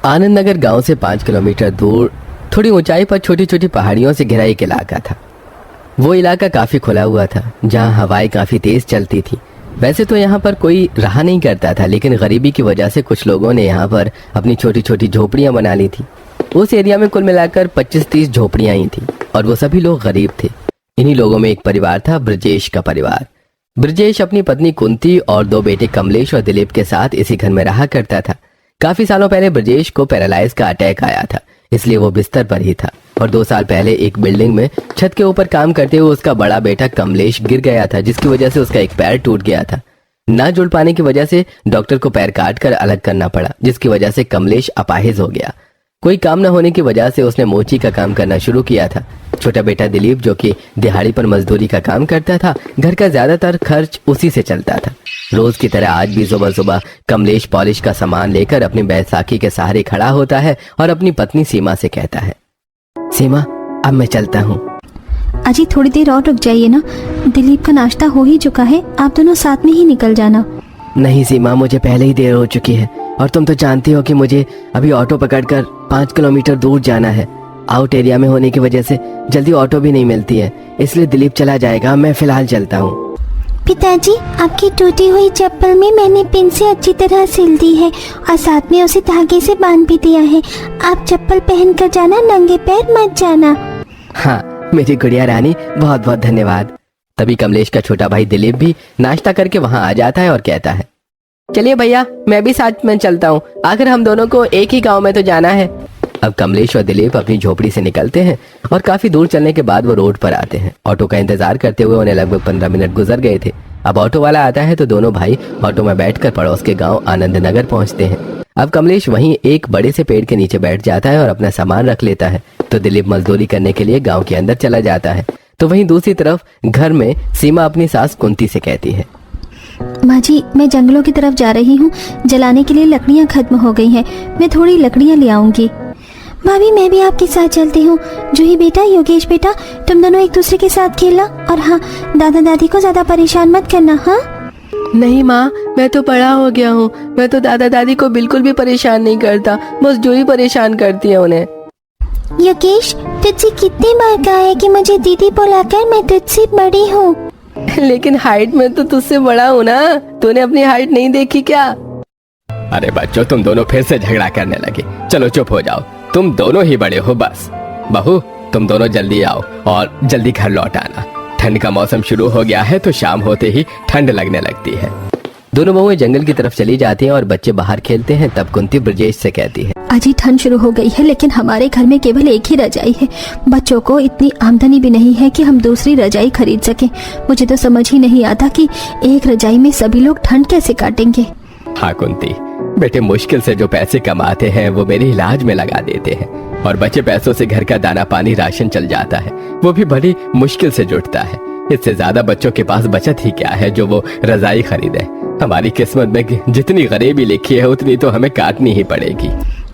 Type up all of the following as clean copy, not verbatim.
आनंद नगर गांव से 5 किलोमीटर दूर थोड़ी ऊंचाई पर छोटी छोटी पहाड़ियों से घिरा एक इलाका था। वो इलाका काफी खुला हुआ था, जहां हवाएं काफी तेज चलती थी। वैसे तो यहाँ पर कोई रहा नहीं करता था, लेकिन गरीबी की वजह से कुछ लोगों ने यहाँ पर अपनी छोटी छोटी झोपड़ियां बना ली थी। उस एरिया में कुल मिलाकर 25-30 झोपड़ियां ही थी और वो सभी लोग गरीब थे। इन्हीं लोगों में एक परिवार था, ब्रजेश का परिवार। ब्रजेश अपनी पत्नी कुंती और 2 बेटे कमलेश और दिलीप के साथ इसी घर में रहा करता था। काफी सालों पहले ब्रजेश को पैरालाइज का अटैक आया था, इसलिए वो बिस्तर पर ही था और 2 साल पहले एक बिल्डिंग में छत के ऊपर काम करते हुए उसका बड़ा बेटा कमलेश गिर गया था, जिसकी वजह से उसका एक पैर टूट गया था। ना जुड़ पाने की वजह से डॉक्टर को पैर काट कर अलग करना पड़ा, जिसकी वजह से कमलेश अपाहिज हो गया। कोई काम न होने की वजह से उसने मोची का काम करना शुरू किया था। छोटा बेटा दिलीप, जो कि दिहाड़ी पर मजदूरी का काम करता था, घर का ज्यादातर खर्च उसी से चलता था। रोज की तरह आज भी सुबह सुबह कमलेश पॉलिश का सामान लेकर अपनी बैसाखी के सहारे खड़ा होता है और अपनी पत्नी सीमा से कहता है, सीमा अब मैं चलता हूँ। अजी थोड़ी देर और रुक जाइए ना, दिलीप का नाश्ता हो ही चुका है, आप दोनों साथ में ही निकल जाना। नहीं सीमा, मुझे पहले ही देर हो चुकी है और तुम तो जानती हो कि मुझे अभी ऑटो पकड़कर 5 किलोमीटर दूर जाना है। आउट एरिया में होने की वजह से जल्दी ऑटो भी नहीं मिलती है, इसलिए दिलीप चला जाएगा, मैं फिलहाल चलता हूँ। पिताजी, आपकी टूटी हुई चप्पल में मैंने पिन से अच्छी तरह सिल दी है और साथ में उसे धागे से बांध भी दिया है। आप चप्पल पहन कर जाना, नंगे पैर मत जाना। हाँ मेरी गुड़िया रानी, बहुत बहुत धन्यवाद। तभी कमलेश का छोटा भाई दिलीप भी नाश्ता करके वहाँ आ जाता है और कहता है, चलिए भैया मैं भी साथ में चलता हूँ, आखिर हम दोनों को एक ही गांव में तो जाना है। अब कमलेश और दिलीप अपनी झोपड़ी से निकलते हैं और काफी दूर चलने के बाद वो रोड पर आते हैं। ऑटो का इंतजार करते हुए उन्हें लगभग 15 मिनट गुजर गए थे। अब ऑटो वाला आता है तो दोनों भाई ऑटो में बैठकर पड़ोस के गांव आनंद नगर पहुंचते हैं। अब कमलेश वहीं एक बड़े से पेड़ के नीचे बैठ जाता है और अपना सामान रख लेता है, तो दिलीप मजदूरी करने के लिए गाँव के अंदर चला जाता है। तो वहीं दूसरी तरफ घर में सीमा अपनी सास कुंती से कहती है, माँ जी मैं जंगलों की तरफ जा रही हूँ, जलाने के लिए लकड़ियाँ खत्म हो गई हैं, मैं थोड़ी लकड़ियाँ ले आऊंगी। भाभी मैं भी आपके साथ चलती हूँ। जूही बेटा, योगेश बेटा, तुम दोनों एक दूसरे के साथ खेलना और हाँ, दादा दादी को ज्यादा परेशान मत करना। हाँ नहीं माँ, मैं तो बड़ा हो गया हूँ, मैं तो दादा दादी को बिल्कुल भी परेशान नहीं करता, बस जूही परेशान करती है उन्हें। योगेश, तुझसे कितनी बार कहा है कि मुझे दीदी बुलाकर, मैं तुझसे बड़ी हूँ। लेकिन हाइट में तो तुझसे बड़ा हूँ ना, तूने अपनी हाइट नहीं देखी क्या? अरे बच्चों, तुम दोनों फिर से झगड़ा करने लगे, चलो चुप हो जाओ, तुम दोनों ही बड़े हो बस। बहू तुम दोनों जल्दी आओ और जल्दी घर लौट आना, ठंड का मौसम शुरू हो गया है तो शाम होते ही ठंड लगने लगती है। दोनों बहुएं जंगल की तरफ चली जाती हैं और बच्चे बाहर खेलते हैं। तब कुंती ब्रजेश से कहती है, अजी ठंड शुरू हो गई है, लेकिन हमारे घर में केवल एक ही रजाई है, बच्चों को इतनी आमदनी भी नहीं है कि हम दूसरी रजाई खरीद सकें। मुझे तो समझ ही नहीं आता कि एक रजाई में सभी लोग ठंड कैसे काटेंगे। हाँ कुंती बेटे, मुश्किल से जो पैसे कमाते हैं वो मेरे इलाज में लगा देते हैं और बचे पैसों से घर का दाना पानी राशन चल जाता है, वो भी बड़ी मुश्किल से जुटता है। इससे ज्यादा बच्चों के पास बचत ही क्या है जो वो रजाई खरीदे। हमारी किस्मत में जितनी गरीबी लिखी है उतनी तो हमें काटनी ही पड़ेगी।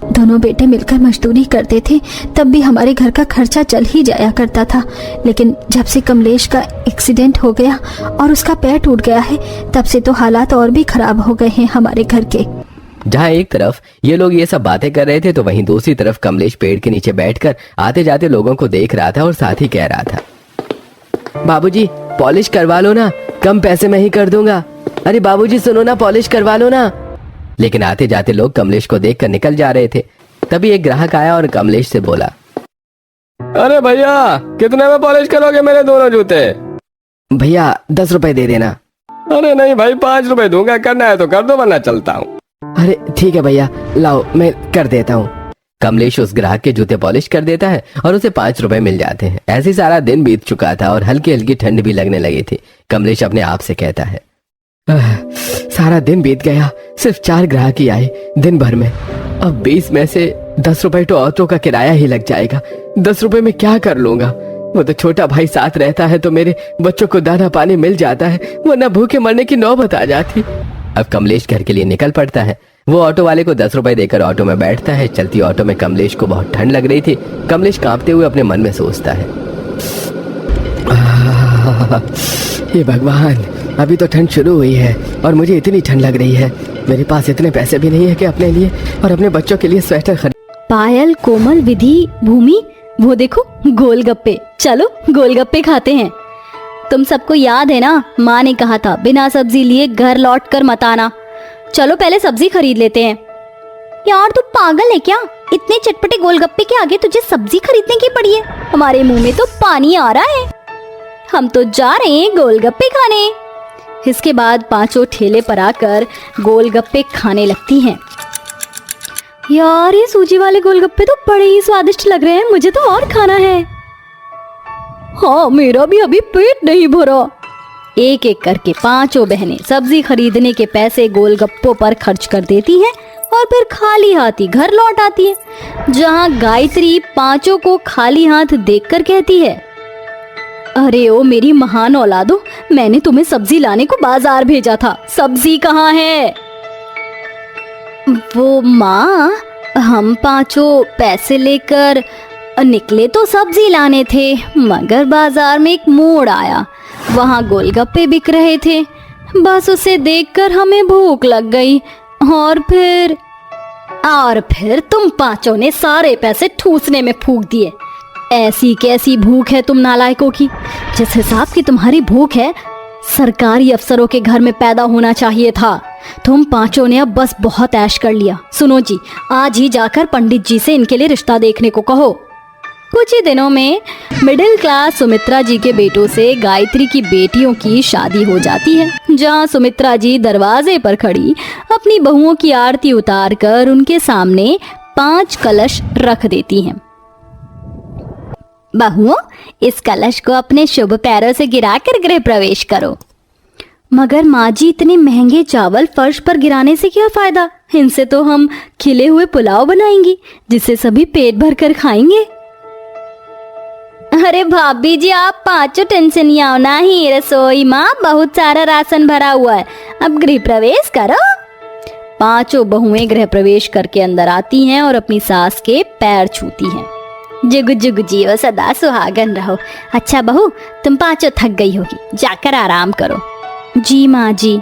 दोनों बेटे मिलकर मजदूरी करते थे, तब भी हमारे घर का खर्चा चल ही जाया करता था, लेकिन जब से कमलेश का एक्सीडेंट हो गया और उसका पैर टूट गया है, तब से तो हालात और भी खराब हो गए हैं हमारे घर के। जहाँ एक तरफ ये लोग ये सब बातें कर रहे थे तो वहीं दूसरी तरफ कमलेश पेड़ के नीचे बैठकर आते जाते लोगों को देख रहा था और साथ ही कह रहा था, बाबूजी पॉलिश करवा लो ना, कम पैसे में ही कर दूंगा। अरे बाबूजी सुनो ना, पॉलिश करवा लो ना। लेकिन आते जाते लोग कमलेश को देखकर निकल जा रहे थे। तभी एक ग्राहक आया और कमलेश से बोला, अरे भैया कितने में पॉलिश करोगे मेरे दोनों जूते? भैया 10 रुपए दे देना। अरे नहीं भाई, 5 रुपए दूंगा, करना है तो कर दो वरना चलता हूँ। अरे ठीक है भैया, लाओ मैं कर देता हूँ। कमलेश उस ग्राहक के जूते पॉलिश कर देता है और उसे 5 रुपए मिल जाते हैं। ऐसे सारा दिन बीत चुका था और हल्की हल्की ठंड भी लगने लगी थी। कमलेश अपने आप से कहता है, सारा दिन बीत गया, सिर्फ 4 ग्राहक ही आए दिन भर में। अब 20 में से 10 रुपए तो ऑटो का किराया ही लग जाएगा। 10 रुपए में क्या कर लूंगा? वो तो छोटा भाई साथ रहता है तो मेरे बच्चों को दाना पानी मिल जाता है, वरना भूखे मरने की नौबत आ जाती। अब कमलेश घर के लिए निकल पड़ता है। वो ऑटो वाले को 10 रुपए देकर ऑटो में बैठता है। चलती ऑटो में कमलेश को बहुत ठंड लग रही थी। कमलेश कांपते हुए अपने मन में सोचता है, हे भगवान, अभी तो ठंड शुरू हुई है और मुझे इतनी ठंड लग रही है। मेरे पास इतने पैसे भी नहीं है कि अपने लिए और अपने बच्चों के लिए स्वेटर खरीद। पायल, कोमल, विधि, भूमि, वो देखो गोलगप्पे। चलो गोलगप्पे खाते हैं। तुम सबको याद है ना, माँ ने कहा था बिना सब्जी लिए घर लौट कर मत आना। चलो पहले सब्जी खरीद लेते हैं। यार तू पागल है क्या? इतने चटपटे गोलगप्पे के आगे तुझे सब्जी खरीदने की पड़ी है? हमारे मुंह में तो पानी आ रहा है। हम तो जा रहे हैं गोलगप्पे खाने। इसके बाद पांचों ठेले पर आकर गोलगप्पे खाने लगती हैं। यार ये सूजी वाले गोलगप्पे तो बड़े ही स्वादिष्ट लग रहे हैं, मुझे तो और खाना है। हाँ मेरा भी अभी पेट नहीं भरा। एक एक करके पांचों बहनें सब्जी खरीदने के पैसे गोलगप्पों पर खर्च कर देती हैं और फिर खाली हाथी घर लौट आती है, जहां गायत्री पांचों को खाली हाथ देखकर कहती है, अरे ओ मेरी महान औलादो, मैंने तुम्हें सब्जी लाने को बाजार भेजा था, सब्जी कहाँ है? वो माँ, हम पांचों पैसे लेकर निकले तो सब्जी लाने थे, मगर बाजार में एक मोड़ आया, वहाँ गोलगप्पे बिक रहे थे। बस उसे देखकर हमें भूख लग गई और फिर तुम पांचों ने सारे पैसे ठूसने में फूंक दिए। ऐसी कैसी भूख है तुम नालायकों की? जिस हिसाब की तुम्हारी भूख है, सरकारी अफसरों के घर में पैदा होना चाहिए था। तुम पांचों ने अब बस बहुत ऐश कर लिया। सुनो जी, आज ही जाकर पंडित जी से इनके लिए रिश्ता देखने को कहो। कुछ ही दिनों में मिडिल क्लास सुमित्रा जी के बेटों से गायत्री की बेटियों की शादी हो जाती है, जहां सुमित्रा जी दरवाजे पर खड़ी अपनी बहुओं की आरती उतारकर उनके सामने 5 कलश रख देती हैं। बहुओं, इस कलश को अपने शुभ पैरों से गिराकर गृह प्रवेश करो। मगर माँ जी, इतने महंगे चावल फर्श पर गिराने से क्या फायदा? इनसे तो हम खिले हुए पुलाव बनाएंगे जिसे सभी पेट भर कर खाएंगे। अरे भाभी जी, आप पांचों टेंशन ही आओ ना ही, रसोई माँ बहुत सारा राशन भरा हुआ है, अब गृह प्रवेश करो। पांचों बहुएं गृह प्रवेश करके अंदर आती हैं और अपनी सास के पैर छूती हैं। जुग जुग जियो, सदा सुहागन रहो। अच्छा बहू, तुम पांचों थक गई होगी, जाकर आराम करो। जी माँ जी।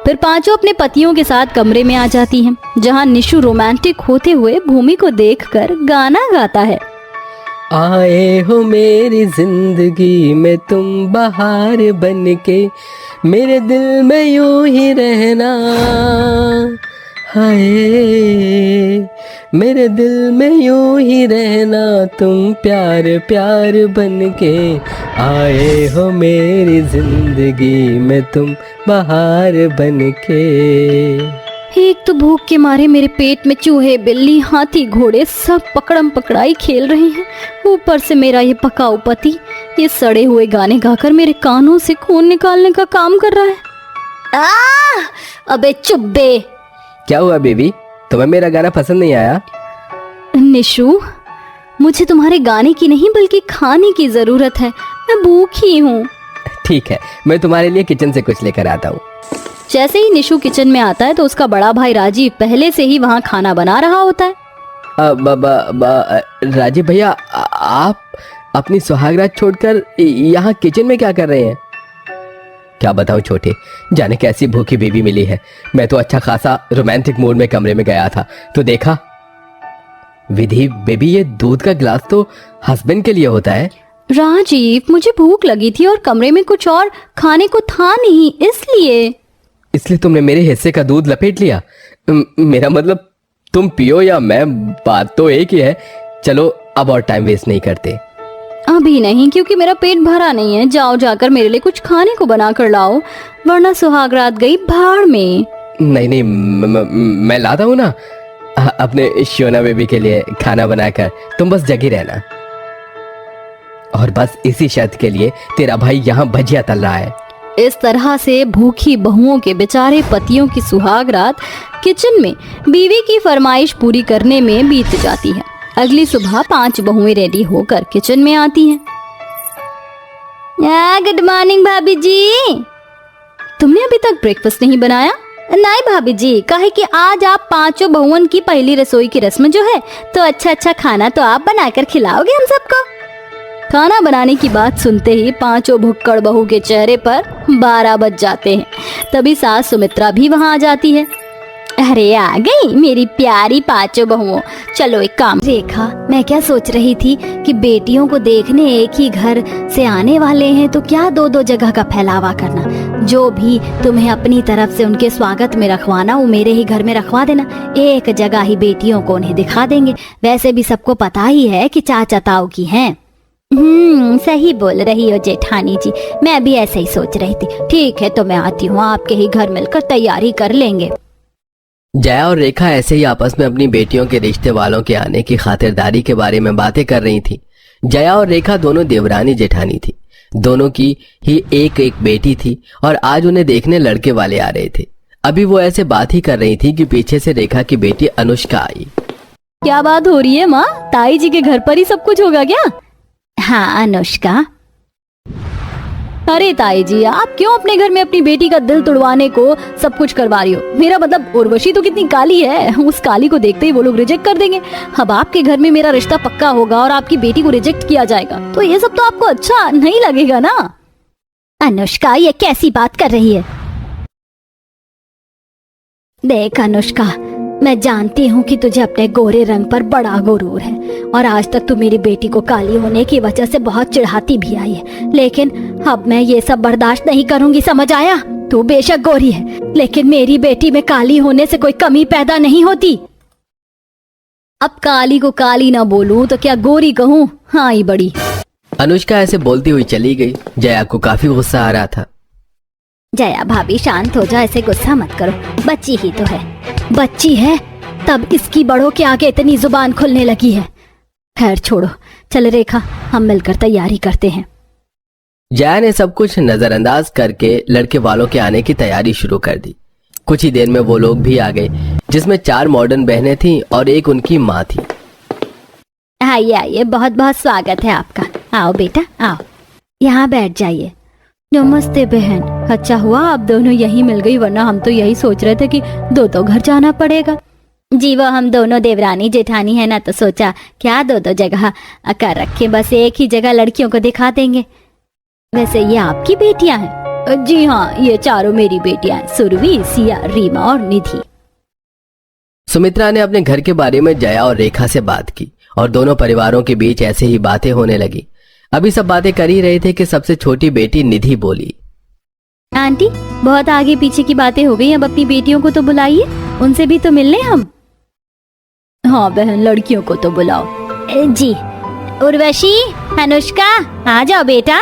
फिर पांचों अपने पतियों के साथ कमरे में आ जाती हैं, जहाँ निशु रोमांटिक होते हुए भूमि को देखकर गाना गाता है। आए हो मेरी जिंदगी में तुम बहार बनके, मेरे दिल में यूं ही रहना। हाय, मेरे दिल में यूं ही रहना, तुम प्यार प्यार बनके। आए हो मेरी जिंदगी में तुम बहार बनके। एक तो भूख के मारे मेरे पेट में चूहे, बिल्ली, हाथी, घोड़े सब पकड़म पकड़ाई खेल रहे हैं। ऊपर से मेरा ये पकाऊ पति ये सड़े हुए गाने गाकर मेरे कानों से खून निकालने का काम कर रहा है। अबे चुप बे। क्या हुआ बेबी, तुम्हें मेरा गाना पसंद नहीं आया? निशु, मुझे तुम्हारे गाने की नहीं बल्कि खाने की जरूरत है, मैं भूखी हूँ। ठीक है, मैं तुम्हारे लिए किचन से कुछ लेकर आता हूँ। जैसे ही निशु किचन में आता है तो उसका बड़ा भाई राजीव पहले से ही वहाँ खाना बना रहा होता है। राजीव भैया, आप अपनी सुहागरात छोड़कर यहाँ किचन में क्या कर रहे हैं? क्या बताऊँ छोटे, जाने कैसी भूखी बेबी मिली है। मैं तो अच्छा खासा रोमांटिक मूड में कमरे में गया था तो देखा, विधि बेबी ये दूध का गिलास तो हस्बैंड के लिए होता है। राजीव, मुझे भूख लगी थी और कमरे में कुछ और खाने को था नहीं, इसलिए तुमने मेरे हिस्से का दूध लपेट लिया। मेरा मतलब तुम पियो या मैं, बात तो एक ही है। चलो अब और टाइम वेस्ट नहीं करते। अभी नहीं, क्योंकि मेरा पेट भरा नहीं है। जाओ जाकर मेरे लिए कुछ खाने को बना कर लाओ, वरना सुहागरात गई भाड़ में। नहीं, मैं लाता हूँ ना अपने शोना बेबी के लिए खाना बनाकर, तुम बस जगी रहना। और बस इसी शर्त के लिए तेरा भाई यहाँ भजिया तल रहा है। इस तरह से भूखी बहुओं के बेचारे पतियों की सुहागरात किचन में बीवी की फरमाइश पूरी करने में बीत जाती है। अगली सुबह 5 बहुएं रेडी होकर किचन में आती हैं। गुड मॉर्निंग भाभी जी। तुमने अभी तक ब्रेकफास्ट नहीं बनाया? नहीं भाभी जी, कहे कि आज आप 5 बहुओं की पहली रसोई की रस्म जो है, तो अच्छा खाना तो आप बनाकर खिलाओगे हम सबको। खाना बनाने की बात सुनते ही 5 भुक्कड़ बहू के चेहरे पर 12 बज जाते हैं। तभी सास सुमित्रा भी वहां आ जाती है। अरे आ गई मेरी प्यारी पांचों बहुओं। चलो एक काम। रेखा, मैं क्या सोच रही थी कि बेटियों को देखने एक ही घर से आने वाले हैं तो क्या दो दो जगह का फैलावा करना। जो भी तुम्हें अपनी तरफ से उनके स्वागत में रखवाना वो मेरे ही घर में रखवा देना। एक जगह ही बेटियों को उन्हें दिखा देंगे। वैसे भी सबको पता ही है कि चाचा ताऊ की हैं। सही बोल रही हो जेठानी जी, मैं भी ऐसे ही सोच रही थी। ठीक है तो मैं आती हूँ, आपके ही घर मिलकर तैयारी कर लेंगे। जया और रेखा ऐसे ही आपस में अपनी बेटियों के रिश्ते वालों के आने की खातिरदारी के बारे में बातें कर रही थी। जया और रेखा दोनों देवरानी जेठानी थी। दोनों की ही एक एक बेटी थी और आज उन्हें देखने लड़के वाले आ रहे थे। अभी वो ऐसे बात ही कर रही थी कि पीछे से रेखा की बेटी अनुष्का आई। क्या बात हो रही है माँ? ताई जी के घर पर ही सब कुछ होगा क्या? हाँ अनुष्का। अरे ताई जी, आप क्यों अपने घर में अपनी बेटी का दिल तुड़वाने को सब कुछ करवा रही हो? मेरा मतलब उर्वशी तो कितनी काली है, उस काली को देखते ही वो लोग रिजेक्ट कर देंगे। अब आपके घर में मेरा रिश्ता पक्का होगा और आपकी बेटी को रिजेक्ट किया जाएगा तो ये सब तो आपको अच्छा नहीं लगेगा ना। अनुष्का, ये कैसी बात कर रही है? देख अनुष्का, मैं जानती हूँ कि तुझे अपने गोरे रंग पर बड़ा गुरूर है और आज तक तू मेरी बेटी को काली होने की वजह से बहुत चिढ़ाती भी आई है, लेकिन अब मैं ये सब बर्दाश्त नहीं करूंगी, समझ आया? तू बेशक गोरी है लेकिन मेरी बेटी में काली होने से कोई कमी पैदा नहीं होती। अब काली को काली ना बोलूं तो क्या गोरी कहूँ? हाँ ही बड़ी। अनुष्का ऐसे बोलती हुई चली गई। जया को काफी गुस्सा आ रहा था। जया भाभी शांत हो जाओ, ऐसे गुस्सा मत करो, बच्ची ही तो है। बच्ची है तब इसकी बड़ों के आगे इतनी जुबान खुलने लगी है। खैर छोड़ो, चल रेखा हम मिलकर तैयारी करते हैं। जया ने सब कुछ नजरअंदाज करके लड़के वालों के आने की तैयारी शुरू कर दी। कुछ ही देर में वो लोग भी आ गए, जिसमें 4 मॉडर्न बहनें थीं और एक उनकी माँ थी। आइए आइए, बहुत बहुत स्वागत है आपका। आओ बेटा आओ, यहाँ बैठ जाइए। नमस्ते बहन, अच्छा हुआ आप दोनों यहीं मिल गई, वरना हम तो यही सोच रहे थे कि दो घर जाना पड़ेगा। जी वो हम दोनों देवरानी जेठानी है ना, तो सोचा क्या दो जगह कर रखे, बस एक ही जगह लड़कियों को दिखा देंगे। वैसे ये आपकी बेटियां हैं? जी हाँ, ये चारों मेरी बेटियां हैं, सुरभि, सिया, रीमा और निधि। सुमित्रा ने अपने घर के बारे में जया और रेखा से बात की और दोनों परिवारों के बीच ऐसे ही बातें होने लगी। अभी सब बातें कर ही रहे थे कि सबसे छोटी बेटी निधि बोली, आंटी बहुत आगे पीछे की बातें हो गई, अब अपनी बेटियों को तो बुलाइए, उनसे भी तो मिलने हम। हाँ बहन, लड़कियों को तो बुलाओ। जी उर्वशी, अनुष्का आ जाओ बेटा।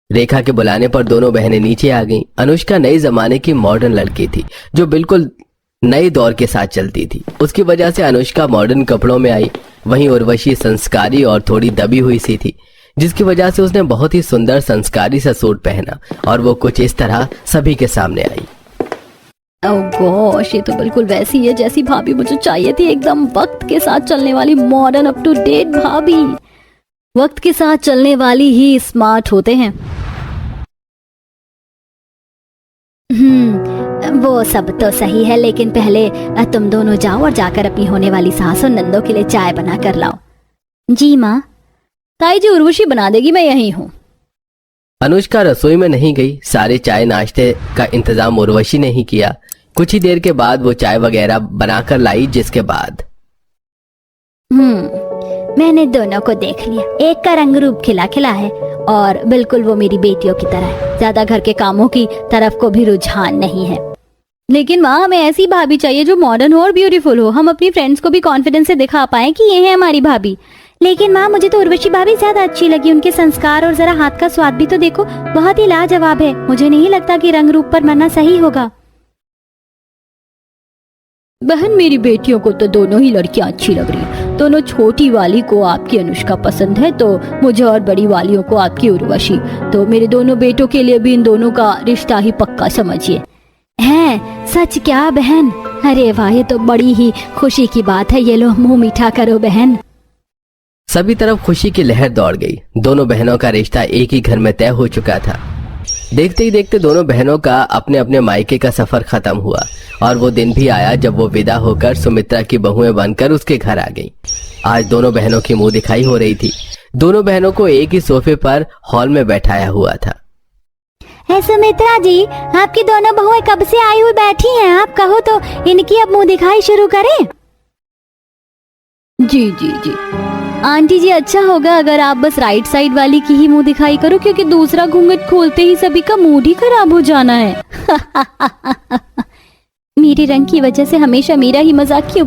रेखा के बुलाने पर दोनों बहनें नीचे आ गईं। अनुष्का नए जमाने की मॉडर्न लड़की थी जो बिल्कुल नए दौर के साथ चलती थी। उसकी वजह से अनुष्का मॉडर्न कपड़ों में आई। वहीं उर्वशी संस्कारी और थोड़ी दबी हुई सी थी, जिसकी वजह से उसने बहुत ही सुंदर संस्कारी सा सूट पहना और वो कुछ इस तरह सभी के सामने आई। ओह गॉश, ये तो बिल्कुल वैसी है जैसी भाभी मुझे चाहिए थी। एकदम वक्त के साथ चलने वाली मॉडर्न अप टू डेट भाभी। वक्त के साथ चलने वाली ही स्मार्ट होते हैं। वो सब तो सही है, लेकिन पहले तुम दोनों जाओ और जाकर अपनी होने वाली सास और नंदों के लिए चाय बना कर लाओ। जी माँ। ताई जी उर्वशी बना देगी, मैं यहीं हूँ। अनुष्का रसोई में नहीं गई। सारे चाय नाश्ते का इंतजाम उर्वशी ने ही किया। कुछ ही देर के बाद वो चाय वगैरह बनाकर लाई, जिसके बाद मैंने दोनों को देख लिया। एक का रंग रूप खिला खिला है और बिल्कुल वो मेरी बेटियों की तरह है। ज्यादा घर के कामों की तरफ को भी रुझान नहीं है। लेकिन माँ, हमें ऐसी भाभी चाहिए जो मॉडर्न हो और ब्यूटीफुल हो। हम अपनी फ्रेंड्स को भी कॉन्फिडेंस से दिखा पाए कि ये है हमारी भाभी। लेकिन माँ, मुझे तो उर्वशी भाभी ज्यादा अच्छी लगी। उनके संस्कार और जरा हाथ का स्वाद भी तो देखो, बहुत ही लाजवाब है। मुझे नहीं लगता कि रंग रूप पर मरना सही होगा। बहन, मेरी बेटियों को तो दोनों ही लड़कियां अच्छी लग रही हैं। दोनों, छोटी वाली को आपकी अनुष्का पसंद है तो मुझे, और बड़ी वालियों को आपकी उर्वशी। तो मेरे दोनों बेटों के लिए भी इन दोनों का रिश्ता ही पक्का समझिए। है सच क्या बहन? अरे वाह, ये तो बड़ी ही खुशी की बात है। ये लो, मुंह मीठा करो बहन। सभी तरफ खुशी की लहर दौड़ गई। दोनों बहनों का रिश्ता एक ही घर में तय हो चुका था। देखते ही देखते दोनों बहनों का अपने अपने मायके का सफर खत्म हुआ और वो दिन भी आया जब वो विदा होकर सुमित्रा की बहुएं बनकर उसके घर आ गई। आज दोनों बहनों की मुंह दिखाई हो रही थी। दोनों बहनों को एक ही सोफे पर हॉल में बैठाया हुआ था। सुमित्रा जी, आपकी दोनों बहुएं कब से आई हुई बैठी हैं? आप कहो तो इनकी अब मुंह दिखाई शुरू करें। जी जी जी आंटी जी, अच्छा होगा अगर आप बस राइट साइड वाली की ही मुंह दिखाई करो, क्योंकि दूसरा घूंघट खोलते ही सभी का मूड ही खराब हो जाना है। मेरे रंग की वजह से हमेशा मेरा ही मजाक क्यों